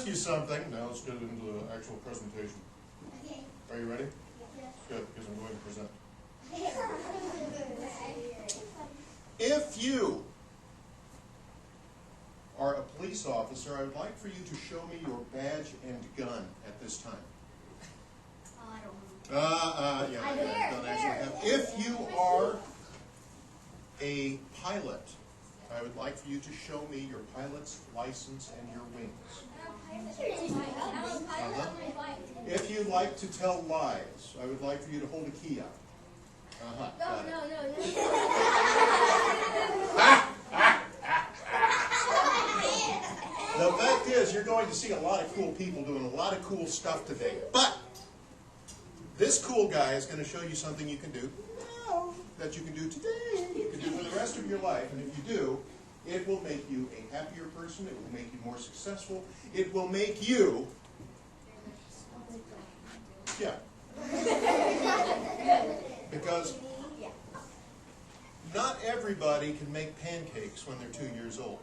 you something. Now let's get into the actual presentation. Okay. Are you ready? Yes. Good, because I'm going to present. If you are a police officer, I would like for you to show me your badge and gun at this time. I don't know. Yeah, I don't actually have. If you are a pilot, I would like for you to show me your pilot's license and your wings. If you like to tell lies, I would like for you to hold a key up. Got it. The fact is, you're going to see a lot of cool people doing a lot of cool stuff today. But this cool guy is going to show you something you can do now, that you can do today, you can do for the rest of your life. And if you do, it will make you a happier person. It will make you more successful. It will make you, yeah. Because not everybody can make pancakes when they're 2 years old.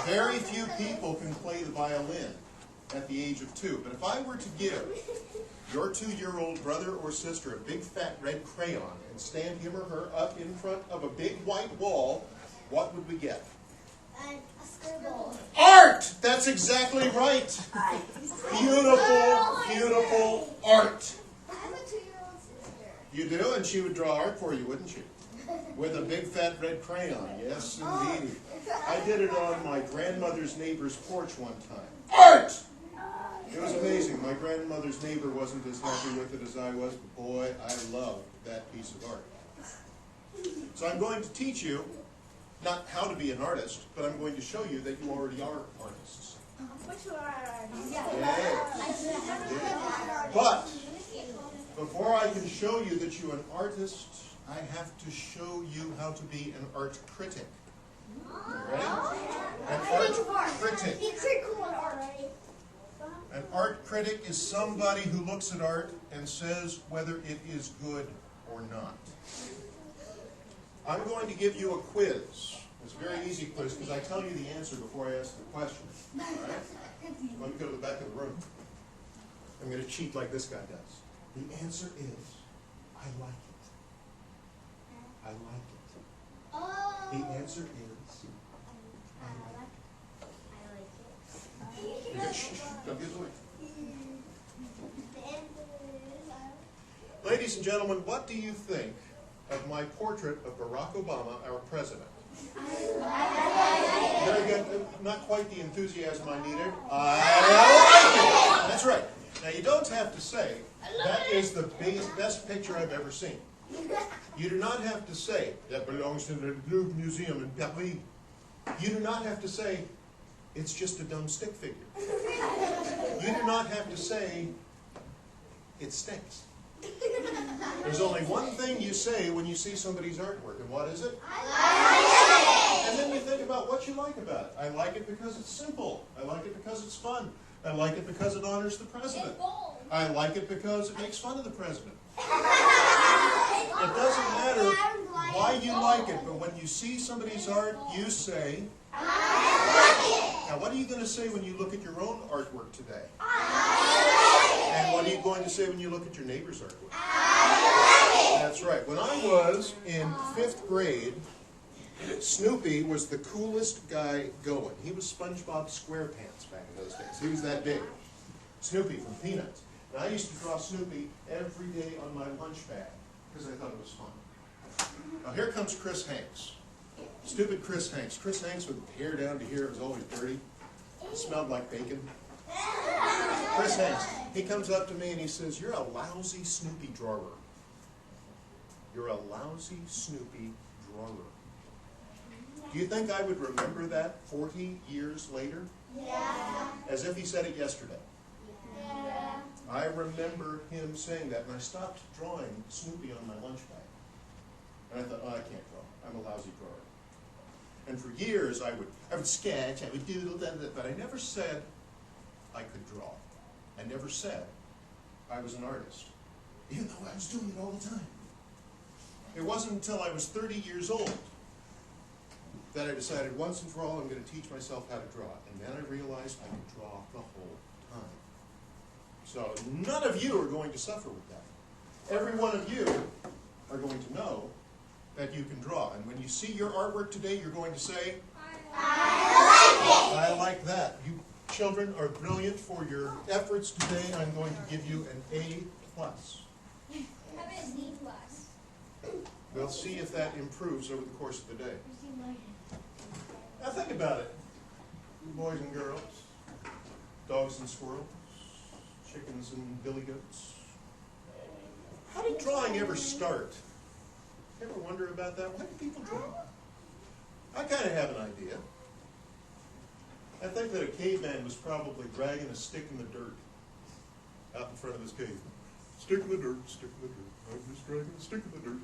Very few people can play the violin at the age of 2. But if I were to give your 2-year-old brother or sister a big fat red crayon and stand him or her up in front of a big white wall, what would we get? A scribble. Art! That's exactly right. Beautiful, beautiful art. I have a 2-year-old sister. You do? And she would draw art for you, wouldn't she? With a big fat red crayon. Yes, indeed. I did it on my grandmother's neighbor's porch one time. Art! It was amazing. My grandmother's neighbor wasn't as happy with it as I was, but boy, I loved that piece of art. So I'm going to teach you not how to be an artist, but I'm going to show you that you already are artists. But before I can show you that you're an artist, I have to show you how to be an art critic. Ready? An art critic. An art critic is somebody who looks at art and says whether it is good or not. I'm going to give you a quiz. It's a very easy quiz because I tell you the answer before I ask the question. All right? Let me go to the back of the room. I'm going to cheat like this guy does. The answer is, I like it. I like it. Oh. The answer is, I like it. Okay, shh, don't give it away. Ladies and gentlemen, what do you think of my portrait of Barack Obama, our president? Very good. Not quite the enthusiasm I needed. I like it. That's right. Now, you don't have to say, that is the best picture I've ever seen. You do not have to say, that belongs to the Louvre Museum in Paris. You do not have to say, it's just a dumb stick figure. You do not have to say, it stinks. There's only one thing you say when you see somebody's artwork, and what is it? I like it! And then you think about what you like about it. I like it because it's simple. I like it because it's fun. I like it because it honors the president. I like it because it makes fun of the president. It doesn't matter why you like it, but when you see somebody's art, you say, I like it! Now, what are you going to say when you look at your own artwork today? And what are you going to say when you look at your neighbor's artwork? That's right. When I was in 5th grade, Snoopy was the coolest guy going. He was SpongeBob SquarePants back in those days. He was that big. Snoopy from Peanuts. And I used to draw Snoopy every day on my lunch bag because I thought it was fun. Now here comes Chris Hanks. Stupid Chris Hanks. Chris Hanks with hair down to here. It was always dirty. It smelled like bacon. Chris Hanks. He comes up to me and he says, "You're a lousy Snoopy drawer. You're a lousy Snoopy drawer." Do you think I would remember that 40 years later? Yeah. As if he said it yesterday. Yeah. I remember him saying that, and I stopped drawing Snoopy on my lunch bag. And I thought, oh, I can't draw. I'm a lousy drawer. And for years, I would sketch, I would doodle, but I never said I could draw. I never said I was an artist, even though I was doing it all the time. It wasn't until I was 30 years old that I decided once and for all I'm going to teach myself how to draw. And then I realized I could draw the whole time. So none of you are going to suffer with that. Every one of you are going to know that you can draw. And when you see your artwork today, you're going to say, I like that. You children are brilliant for your efforts today. I'm going to give you an A+. How about a D+? We'll see if that improves over the course of the day. Now think about it. Boys and girls, dogs and squirrels, chickens and billy goats. How did drawing ever start? You ever wonder about that? Why do people draw? I kind of have an idea. I think that a caveman was probably dragging a stick in the dirt out in front of his cave. Stick in the dirt, stick in the dirt. I'm just dragging a stick in the dirt.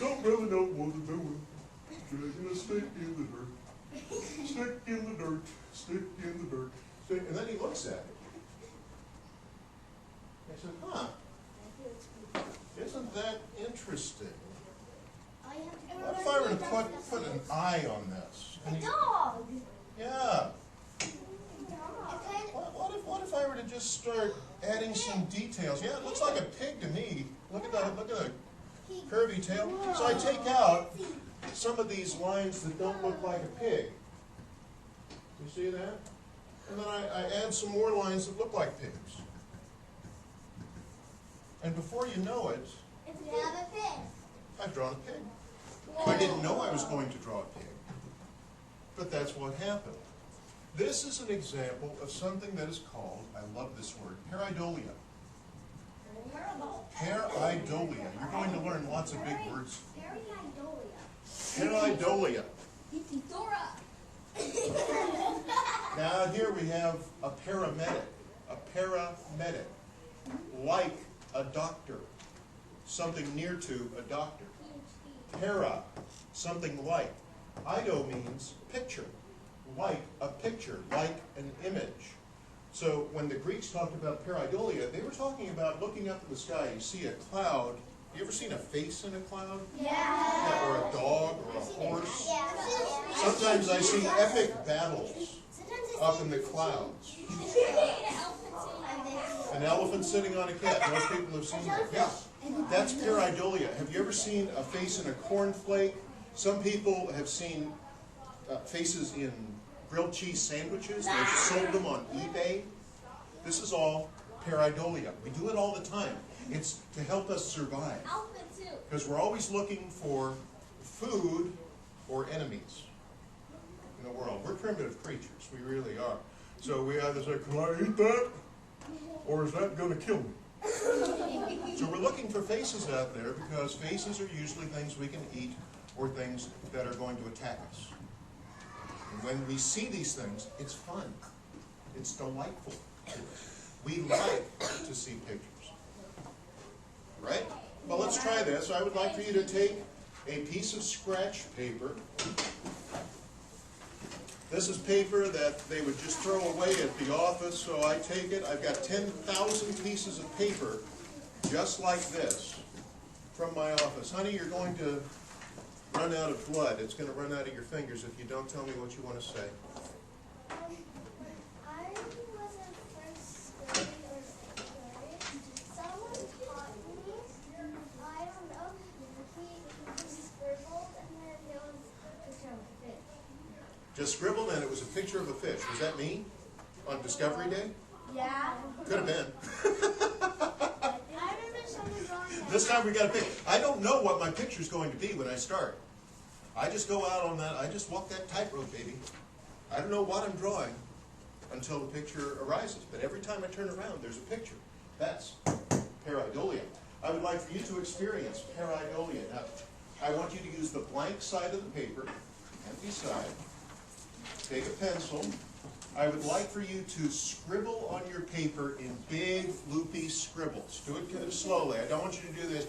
Don't really know what I'm doing. Dragging a stick in the dirt. Stick in the dirt, stick in the dirt. Stick. And then he looks at it. I said, huh, isn't that interesting? What if I were to put an eye on this? A dog! Yeah. What if I were to just start adding some details? Yeah, it looks like a pig to me. Look at the curvy tail. So I take out some of these lines that don't look like a pig. You see that? And then I add some more lines that look like pigs. And before you know it, You have a pig. I've drawn a pig. I didn't know I was going to draw a pig, but that's what happened. This is an example of something that is called, I love this word, pareidolia. Pareidolia. You're going to learn lots of big words. Pareidolia. Now here we have a paramedic. A paramedic. Like a doctor. Something near to a doctor. Para, something like. Ido means picture. Like a picture, like an image. So when the Greeks talked about pareidolia, they were talking about looking up in the sky. You see a cloud. You ever seen a face in a cloud? Yeah. Or a dog or a horse? Yeah. Sometimes I see epic battles up in the clouds. An elephant sitting on a cat. Most people have seen that. Yeah. That's pareidolia. Have you ever seen a face in a cornflake? Some people have seen faces in grilled cheese sandwiches. They've sold them on eBay. This is all pareidolia. We do it all the time. It's to help us survive. Because we're always looking for food or enemies in the world. We're primitive creatures. We really are. So we either say, can I eat that? Or is that going to kill me? So we're looking for faces out there because faces are usually things we can eat or things that are going to attack us. And when we see these things, it's fun. It's delightful. We like to see pictures. Right? Well, let's try this. I would like for you to take a piece of scratch paper. This is paper that they would just throw away at the office, so I take it. I've got 10,000 pieces of paper just like this from my office. Honey, you're going to run out of blood. It's going to run out of your fingers if you don't tell me what you want to say. I was in first grade or second grade. Someone taught me, I don't know, he just scribbled and then there was a picture of a fish. Just scribbled and it was a picture of a fish. Was that me? On Discovery Day? Yeah. Could have been. I remember someone drawing that. This time we got to pick. I don't know what my picture's going to be when I start. I just go out on that, I just walk that tightrope, baby. I don't know what I'm drawing until the picture arises. But every time I turn around, there's a picture. That's pareidolia. I would like for you to experience pareidolia. Now, I want you to use the blank side of the paper, empty side. Take a pencil. I would like for you to scribble on your paper in big, loopy scribbles. Do it kind of slowly. I don't want you to do this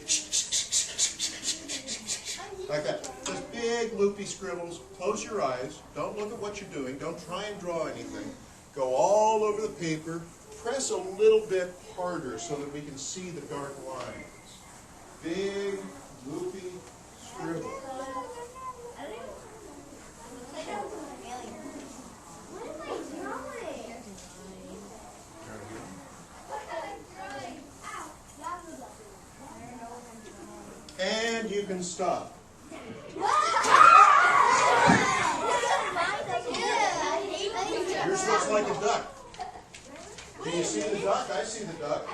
like that. Just big, loopy scribbles. Close your eyes. Don't look at what you're doing. Don't try and draw anything. Go all over the paper. Press a little bit harder so that we can see the dark lines. Big, loopy scribbles. can stop. Yours looks like a duck. Can you see the duck? I see the duck.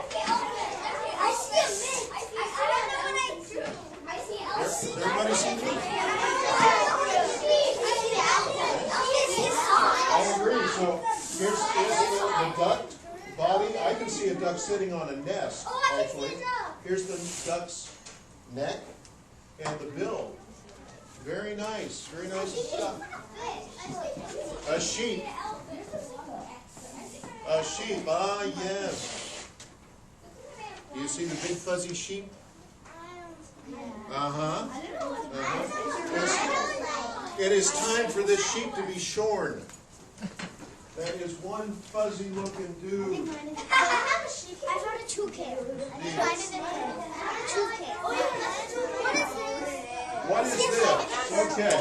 I see a mint. I don't know what I drew. I see Elsie. Everybody see me? I agree. So here's the duck body. I can see a duck sitting on a nest, actually. Here's the duck's neck and the bill. Very nice. Very nice stuff. A sheep. A sheep. Ah, yes. Do you see the big fuzzy sheep? Uh-huh. It is time for this sheep to be shorn. That is one fuzzy looking dude. I found a toucan. What is this? Okay.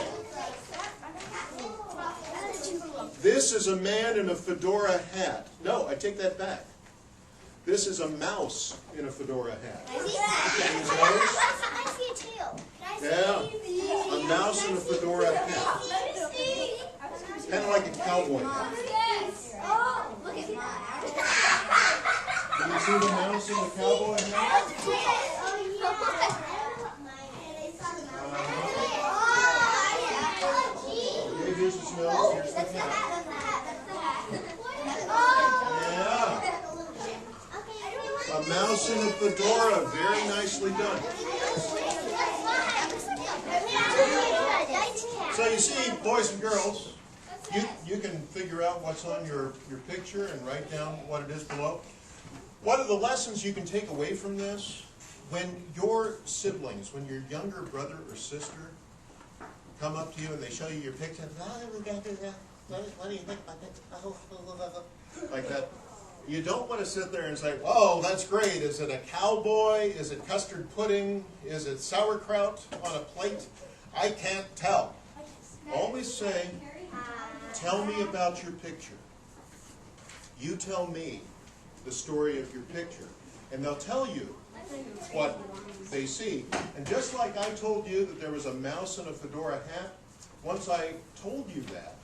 This is a man in a fedora hat. No, I take that back. This is a mouse in a fedora hat. I see a tail. Yeah, a mouse in a fedora hat. Kind of like a cowboy hat. Oh, look at that. Can you see the mouse in the cowboy hat? Okay, here's his nose, here's the hat. Yeah. A mouse in a fedora, very nicely done. So you see, boys and girls, you can figure out what's on your picture and write down what it is below. One of the lessons you can take away from this, when your siblings, when your younger brother or sister come up to you and they show you your picture, what do you think about that? Like that. You don't want to sit there and say, "Oh, that's great. Is it a cowboy? Is it custard pudding? Is it sauerkraut on a plate? I can't tell." Always say, "Tell me about your picture. You tell me the story of your picture." And they'll tell you what they see. And just like I told you that there was a mouse in a fedora hat, once I told you that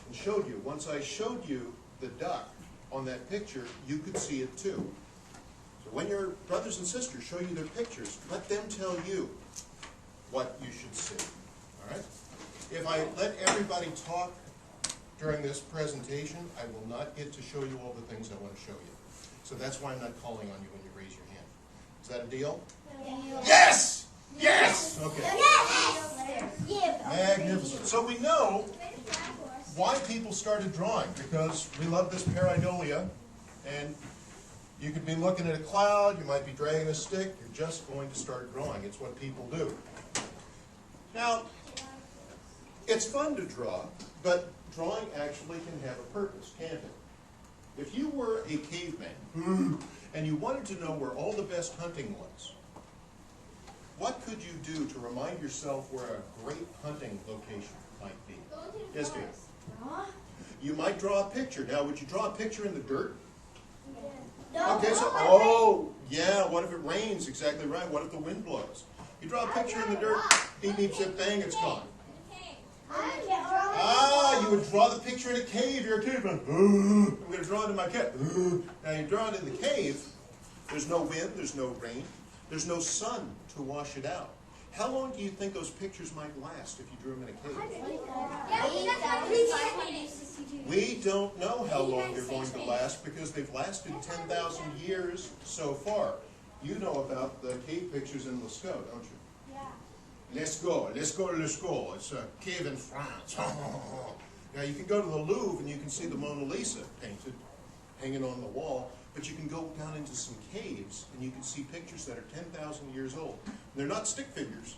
and showed you, once I showed you the duck on that picture, you could see it too. So when your brothers and sisters show you their pictures, let them tell you what you should see. All right? If I let everybody talk during this presentation, I will not get to show you all the things I want to show you. So that's why I'm not calling on you when you raise your hand. Is that a deal? Yes! Yes! Okay. Magnificent. So we know why people started drawing, because we love this pareidolia, and you could be looking at a cloud, you might be dragging a stick, you're just going to start drawing. It's what people do. Now, it's fun to draw, but drawing actually can have a purpose, can't it? If you were a caveman and you wanted to know where all the best hunting was, what could you do to remind yourself where a great hunting location might be? Yes, dear. You might draw a picture. Now, would you draw a picture in the dirt? Okay, so, oh, yeah, what if it rains? Exactly right. What if the wind blows? You draw a picture in the dirt, beep, beep, zip, bang, it's gone. Ah, you would draw the picture in a cave. You're a kid. I'm going to draw it in my cave. Now, you draw it in the cave. There's no wind. There's no rain. There's no sun to wash it out. How long do you think those pictures might last if you drew them in a cave? We don't know how long they're going to last because they've lasted 10,000 years so far. You know about the cave pictures in Lascaux, don't you? Yeah. Lascaux. It's a cave in France. Now you can go to the Louvre and you can see the Mona Lisa painted, hanging on the wall. But you can go down into some caves and you can see pictures that are 10,000 years old. They're not stick figures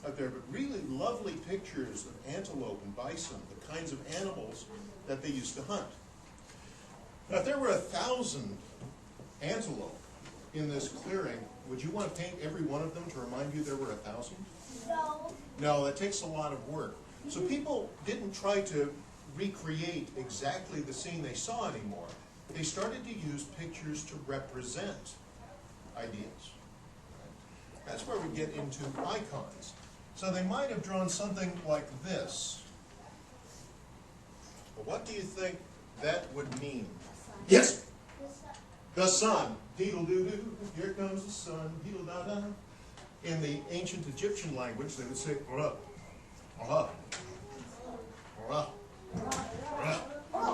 out there, but really lovely pictures of antelope and bison, the kinds of animals that they used to hunt. Now, if there were 1,000 antelope in this clearing, would you want to paint every one of them to remind you there were 1,000? No. No, that takes a lot of work. So people didn't try to recreate exactly the scene they saw anymore. They started to use pictures to represent ideas. That's where we get into icons. So they might have drawn something like this. Well, what do you think that would mean? Yes? The sun. Deedle-doo-doo, here comes the sun, deedle-da-da. In the ancient Egyptian language, they would say, ora, ora, ora, ora.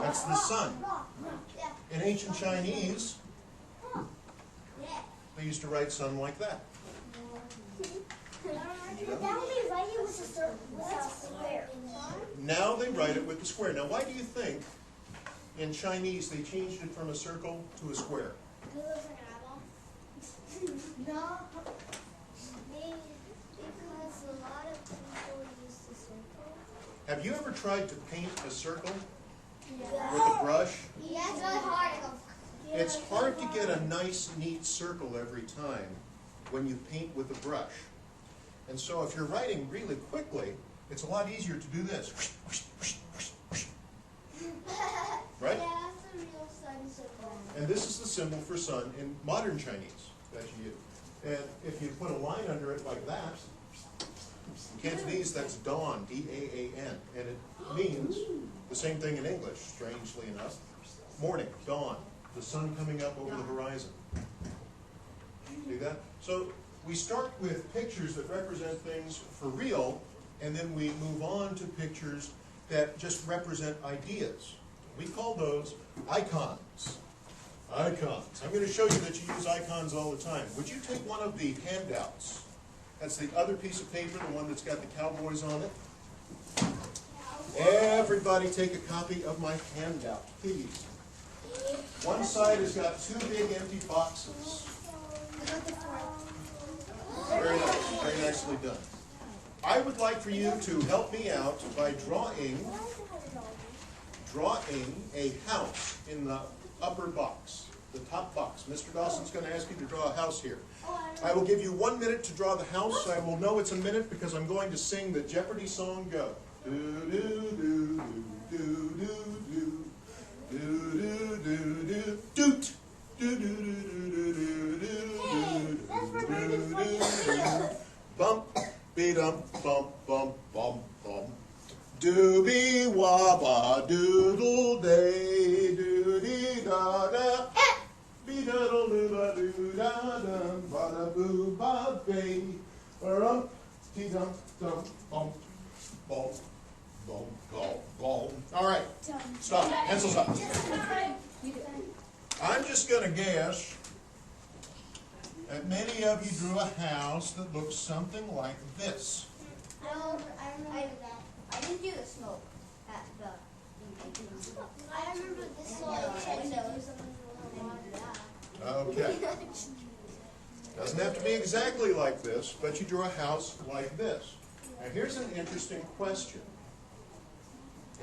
That's the sun. In ancient Chinese, they used to write sun like that. Now they write it with the square. Now, why do you think in Chinese they changed it from a circle to a square? No, because a lot of people use the circle. Have you ever tried to paint a circle Yeah. with a brush? Yeah, it's really hard. It's hard to get a nice, neat circle every time when you paint with a brush. And so if you're writing really quickly, it's a lot easier to do this. Right? Yeah, that's a real sun symbol. And this is the symbol for sun in modern Chinese that you use. And if you put a line under it like that, in Cantonese that's dawn, D-A-A-N. And it means the same thing in English, strangely enough. Morning, dawn, the sun coming up over the horizon. See that? So we start with pictures that represent things for real, and then we move on to pictures that just represent ideas. We call those icons. Icons. I'm going to show you that you use icons all the time. Would you take one of the handouts? That's the other piece of paper, the one that's got the cowboys on it. Everybody take a copy of my handout, please. One side has got two big empty boxes. Very nice, very nicely done. I would like for you to help me out by drawing a house in the upper box, the top box. Mr. Dawson's going to ask you to draw a house here. I will give you 1 minute to draw the house. I will know it's a minute because I'm going to sing the Jeopardy song, Go. Do do do do do do do do do do doot do do do do do do do do bump be dum bump bump bump bump dooby wabba doodle day doody da da be doodle doo doo da dum bada boo ba bay rum ti dum dum bump bump bump bump bump. All right, stop. Pencils up. I'm just going to guess that many of you drew a house that looks something like this. No, I remember that. I didn't do the smoke at the. I remember this one. Okay. Doesn't have to be exactly like this, but you drew a house like this. Now here's an interesting question.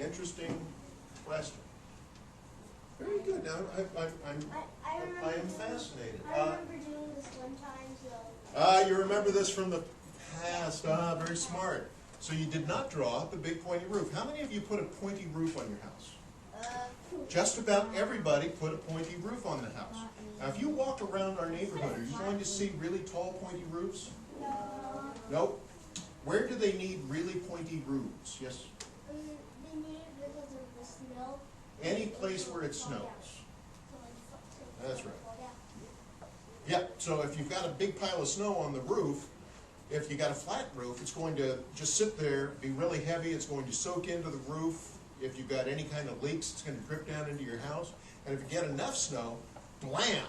Interesting question. Very good. Now I am fascinated. I remember doing this one time, so. You remember this from the past. Very smart. So you did not draw the big pointy roof. How many of you put a pointy roof on your house? Just about everybody put a pointy roof on the house. Now if you walk around our neighborhood, are you going to see really tall pointy roofs? No. Nope. Where do they need really pointy roofs? Yes? They need it because of the snow. Any place where it snows. That's right. Yep, so if you've got a big pile of snow on the roof, if you got a flat roof, it's going to just sit there, be really heavy, it's going to soak into the roof. If you've got any kind of leaks, it's going to drip down into your house. And if you get enough snow, blam,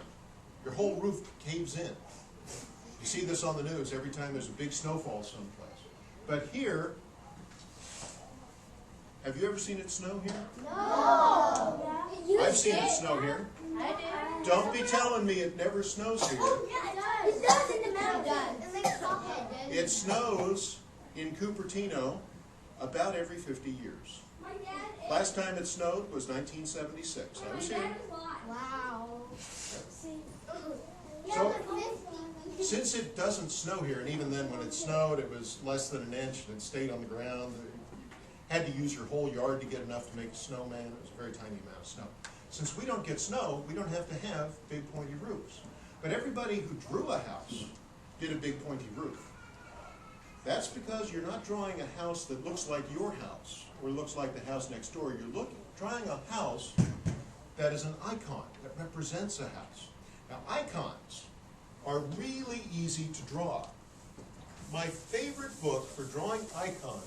your whole roof caves in. You see this on the news every time there's a big snowfall someplace. But here, have you ever seen it snow here? No. I've seen it snow here. I did. Don't be telling me it never snows here. Yeah, it does. It does in the mountains. It It makes pocket. It snows in Cupertino about every 50 years. Last time it snowed was 1976. I was here. Wow. So, since it doesn't snow here, and even then when it snowed, it was less than an inch and it stayed on the ground. You had to use your whole yard to get enough to make a snowman. It was a very tiny amount of snow. Since we don't get snow, we don't have to have big pointy roofs. But everybody who drew a house did a big pointy roof. That's because you're not drawing a house that looks like your house or looks like the house next door. You're drawing a house that is an icon, that represents a house. Now, icons are really easy to draw. My favorite book for drawing icons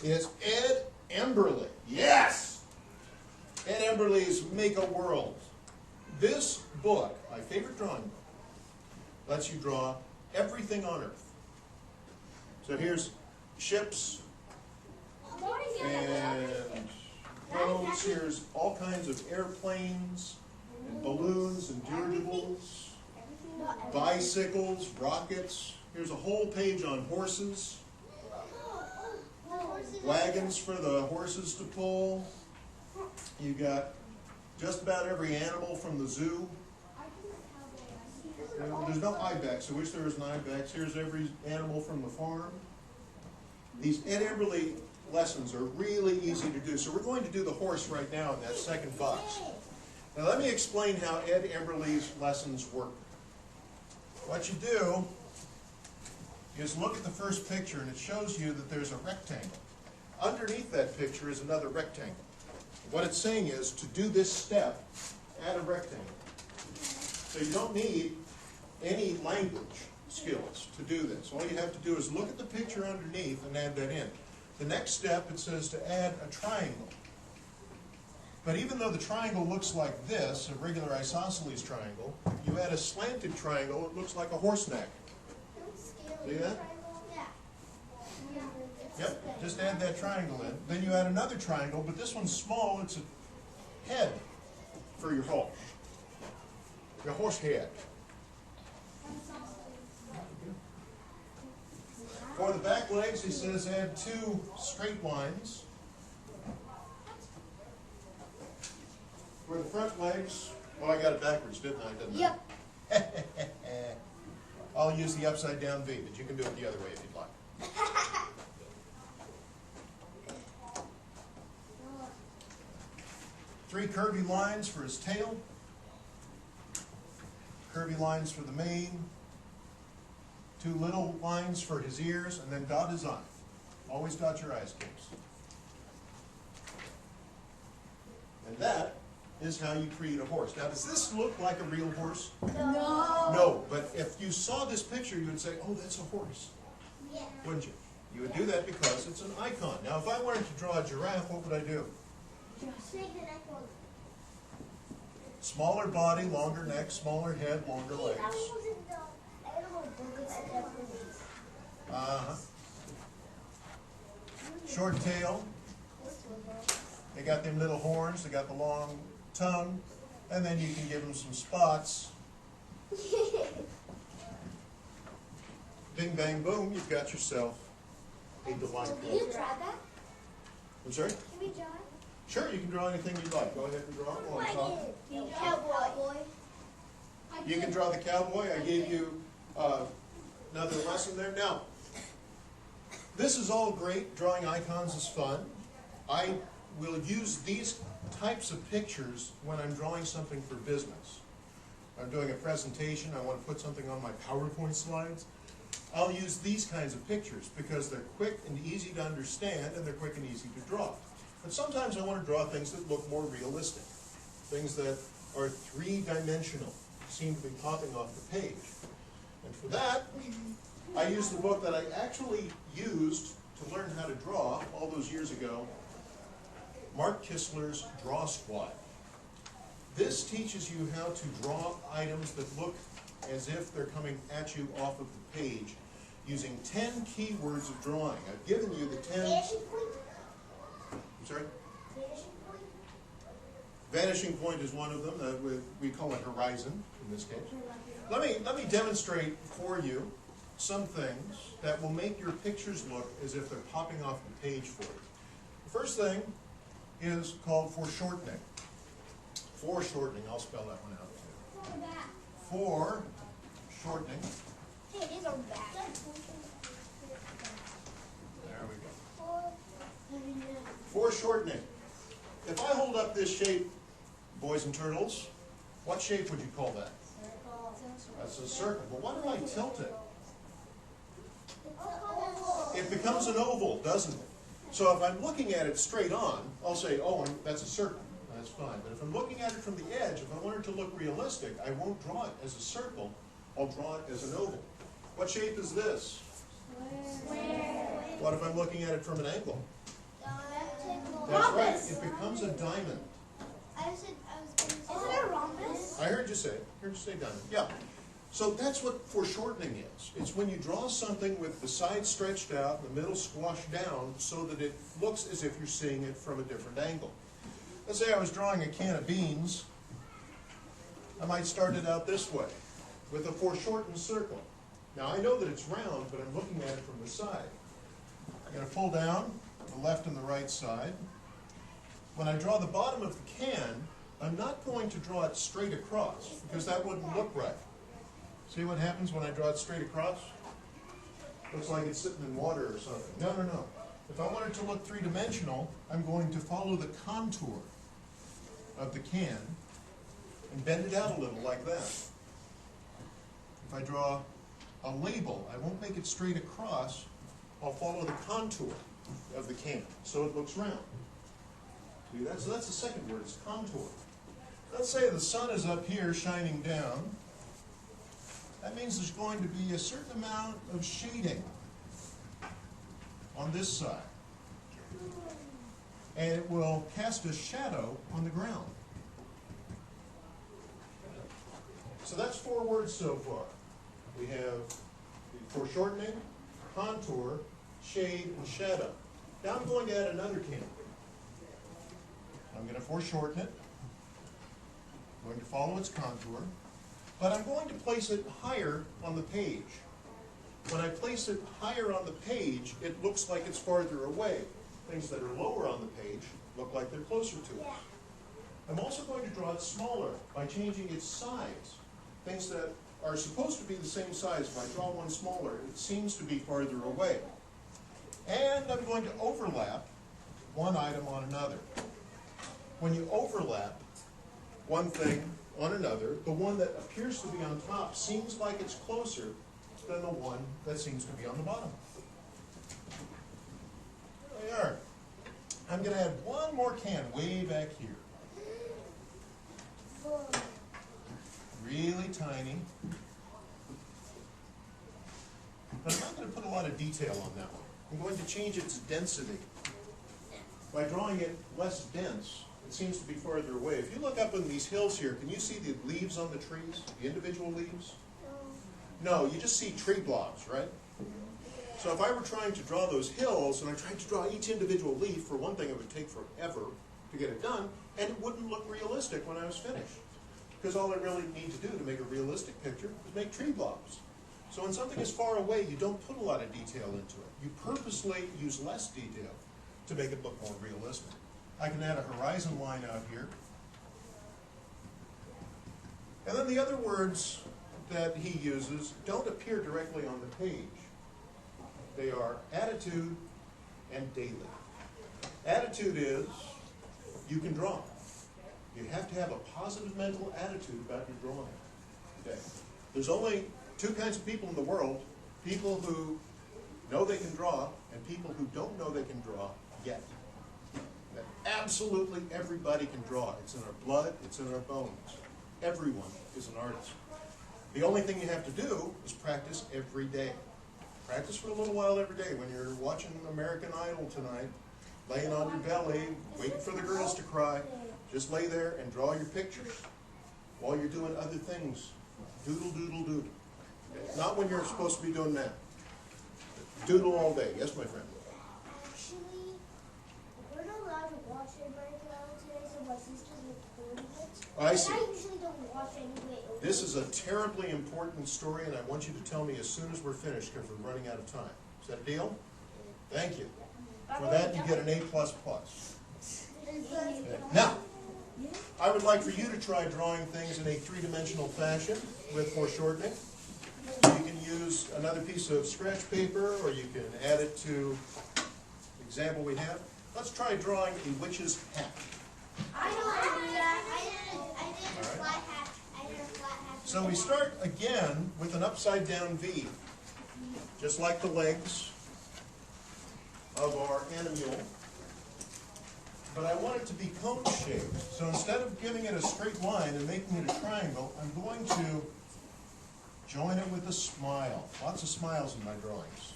is Ed Emberley. Yes! Ed Emberley's Make a World. This book, my favorite drawing book, lets you draw everything on Earth. So here's ships and boats. Here's all kinds of airplanes and balloons and dirigibles, bicycles, rockets. Here's a whole page on horses, wagons for the horses to pull. You got just about every animal from the zoo. There's no ibex. I wish there was an ibex. Here's every animal from the farm. These Ed Emberley lessons are really easy to do. So we're going to do the horse right now in that second box. Now let me explain how Ed Emberley's lessons work. What you do is look at the first picture and it shows you that there's a rectangle. Underneath that picture is another rectangle. What it's saying is to do this step, add a rectangle. So you don't need any language skills to do this. All you have to do is look at the picture underneath and add that in. The next step, it says to add a triangle. But even though the triangle looks like this, a regular isosceles triangle, you add a slanted triangle, it looks like a horse neck. See that? Yep, just add that triangle in. Then you add another triangle, but this one's small, it's a head for your horse. Your horse head. For the back legs, he says add 2 straight lines. For the front legs, well, I got it backwards, didn't I? Didn't I? I'll use the upside down V, but you can do it the other way if you'd like. 3 curvy lines for his tail. Curvy lines for the mane. 2 little lines for his ears, and then dot his eye. Always dot your eyes, kids. And that is how you create a horse. Now, does this look like a real horse? No. No, but if you saw this picture, you would say, oh, that's a horse. Yeah. Wouldn't you? You would do that because it's an icon. Now, if I wanted to draw a giraffe, what would I do? Smaller body, longer neck, smaller head, longer legs. Short tail. They got them little horns, they got the long tongue, and then you can give them some spots. Bing, bang, boom, you've got yourself a delightful. Can you draw that? I'm sorry? Can we draw it? Sure, you can draw anything you'd like. Go ahead and draw it on top. Cowboy. You can draw the cowboy. I gave you another lesson there. Now, this is all great. Drawing icons is fun. I will use these types of pictures when I'm drawing something for business. I'm doing a presentation. I want to put something on my PowerPoint slides. I'll use these kinds of pictures because they're quick and easy to understand and they're quick and easy to draw. But sometimes I want to draw things that look more realistic, things that are 3-dimensional, seem to be popping off the page. And for that, I use the book that I actually used to learn how to draw all those years ago, Mark Kistler's Draw Squad. This teaches you how to draw items that look as if they're coming at you off of the page using 10 keywords of drawing. I've given you the 10. I'm sorry? Vanishing point is one of them. We call it horizon in this case. Let me demonstrate for you some things that will make your pictures look as if they're popping off the page for you. The first thing is called foreshortening. Foreshortening, I'll spell that one out too. Foreshortening. Hey, these are back. There we go. Foreshortening. If I hold up this shape, boys and turtles, what shape would you call that? Circle. That's a circle. But what if I tilt it? it becomes an oval, doesn't it? So if I'm looking at it straight on, I'll say, oh, that's a circle. That's fine. But if I'm looking at it from the edge, if I want it to look realistic, I won't draw it as a circle. I'll draw it as an oval. What shape is this? Square. What if I'm looking at it from an angle? Rectangle. That's right. It becomes a diamond. I was going to say. Isn't it a rhombus? I heard you say it. Heard you say diamond. Yeah. So that's what foreshortening is. It's when you draw something with the sides stretched out, the middle squashed down, so that it looks as if you're seeing it from a different angle. Let's say I was drawing a can of beans. I might start it out this way, with a foreshortened circle. Now I know that it's round, but I'm looking at it from the side. I'm going to pull down the left and the right side. When I draw the bottom of the can, I'm not going to draw it straight across, because that wouldn't look right. See what happens when I draw it straight across? Looks like it's sitting in water or something. No, no, no. If I want it to look three-dimensional, I'm going to follow the contour of the can and bend it out a little like that. If I draw a label, I won't make it straight across. I'll follow the contour of the can so it looks round. See that? So that's the second word, it's contour. Let's say the sun is up here shining down. That means there's going to be a certain amount of shading on this side. And it will cast a shadow on the ground. So that's 4 words so far. We have foreshortening, contour, shade, and shadow. Now I'm going to add another can. I'm going to foreshorten it. I'm going to follow its contour. But I'm going to place it higher on the page. When I place it higher on the page, it looks like it's farther away. Things that are lower on the page look like they're closer to it. I'm also going to draw it smaller by changing its size. Things that are supposed to be the same size, if I draw one smaller, it seems to be farther away. And I'm going to overlap one item on another. When you overlap one thing on another, the one that appears to be on top seems like it's closer than the one that seems to be on the bottom. There they are. I'm going to add one more can way back here. Really tiny. But I'm not going to put a lot of detail on that one. I'm going to change its density. By drawing it less dense, it seems to be farther away. If you look up on these hills here, can you see the leaves on the trees, the individual leaves? No, you just see tree blobs, right? So if I were trying to draw those hills, and I tried to draw each individual leaf, for one thing it would take forever to get it done, and it wouldn't look realistic when I was finished. Because all I really need to do to make a realistic picture is make tree blobs. So when something is far away, you don't put a lot of detail into it. You purposely use less detail to make it look more realistic. I can add a horizon line out here. And then the other words that he uses don't appear directly on the page. They are attitude and daily. Attitude is, you can draw. You have to have a positive mental attitude about your drawing. Okay. There's only 2 kinds of people in the world: people who know they can draw and people who don't know they can draw yet. That absolutely everybody can draw. It's in our blood, it's in our bones. Everyone is an artist. The only thing you have to do is practice every day. Practice for a little while every day. When you're watching American Idol tonight, laying on your belly, waiting for the girls to cry, just lay there and draw your pictures while you're doing other things. Doodle, doodle, doodle. Okay? Not when you're supposed to be doing that. Doodle all day. Yes, my friend? Actually, we're not allowed to watch American Idol today, so my sister's recording it. I see. I usually don't watch anyway. This is a terribly important story, and I want you to tell me as soon as we're finished, because we're running out of time. Is that a deal? Thank you. For that, you get an A++. Now, I would like for you to try drawing things in a 3-dimensional fashion with foreshortening. You can use another piece of scratch paper, or you can add it to the example we have. Let's try drawing a witch's hat. I know how to do that. I did a flat hat. I did a flat hat. So we start again with an upside down V, just like the legs. of our animal, but I want it to be cone-shaped. So instead of giving it a straight line and making it a triangle, I'm going to join it with a smile. Lots of smiles in my drawings.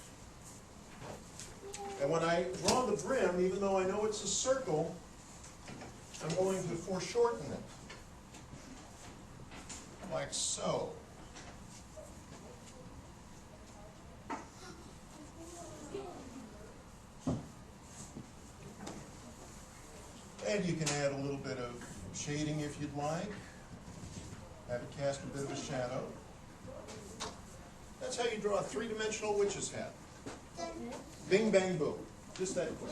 And when I draw the brim, even though I know it's a circle, I'm going to foreshorten it, like so. And you can add a little bit of shading if you'd like. Have it cast a bit of a shadow. That's how you draw a three-dimensional witch's hat. Bing, bang, boom. Just that quick.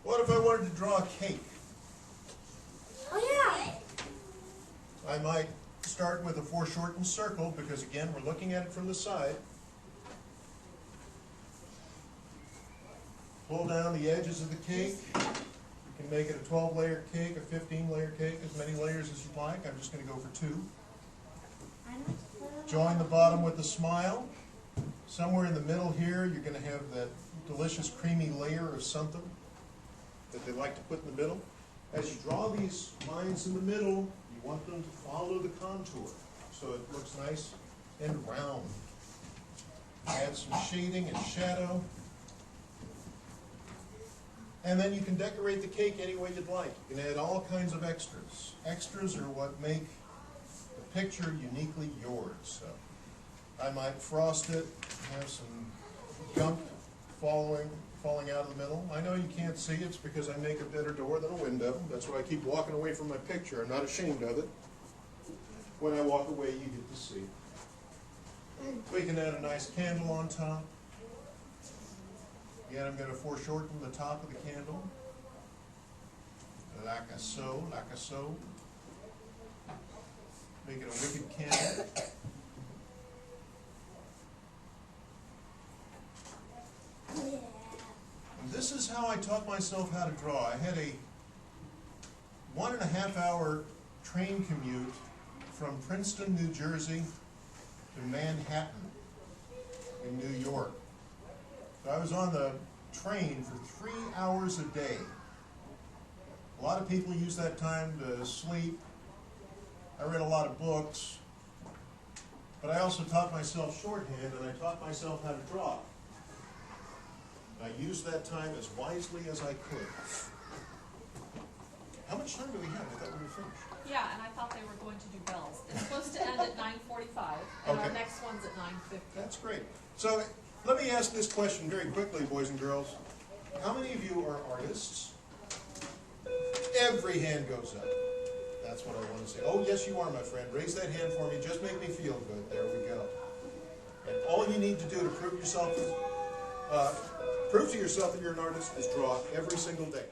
What if I wanted to draw a cake? Oh yeah. I might start with a foreshortened circle because, again, we're looking at it from the side. Pull down the edges of the cake. You can make it a 12-layer cake, a 15-layer cake, as many layers as you'd like. I'm just going to go for 2. Join the bottom with a smile. Somewhere in the middle here, you're going to have that delicious creamy layer of something that they like to put in the middle. As you draw these lines in the middle, you want them to follow the contour so it looks nice and round. Add some shading and shadow. And then you can decorate the cake any way you'd like. You can add all kinds of extras. Extras are what make the picture uniquely yours. So I might frost it, have some gunk falling out of the middle. I know you can't see it's because I make a better door than a window. That's why I keep walking away from my picture. I'm not ashamed of it. When I walk away, you get to see. We can add a nice candle on top. Again, I'm going to foreshorten the top of the candle. Like a so, like a so. Make it a wicked candle. And this is how I taught myself how to draw. I had a 1.5-hour train commute from Princeton, New Jersey to Manhattan in New York. So I was on the train for 3 hours a day. A lot of people use that time to sleep. I read a lot of books. But I also taught myself shorthand, and I taught myself how to draw. And I used that time as wisely as I could. How much time do we have? I thought we were finished. Yeah, and I thought they were going to do bells. It's supposed to end at 9:45, and our Okay. next one's at 9:50. That's great. So let me ask this question very quickly, boys and girls. How many of you are artists? Every hand goes up. That's what I want to say. Oh, yes, you are, my friend. Raise that hand for me. Just make me feel good. There we go. And all you need to do to prove to yourself that you're an artist is draw every single day.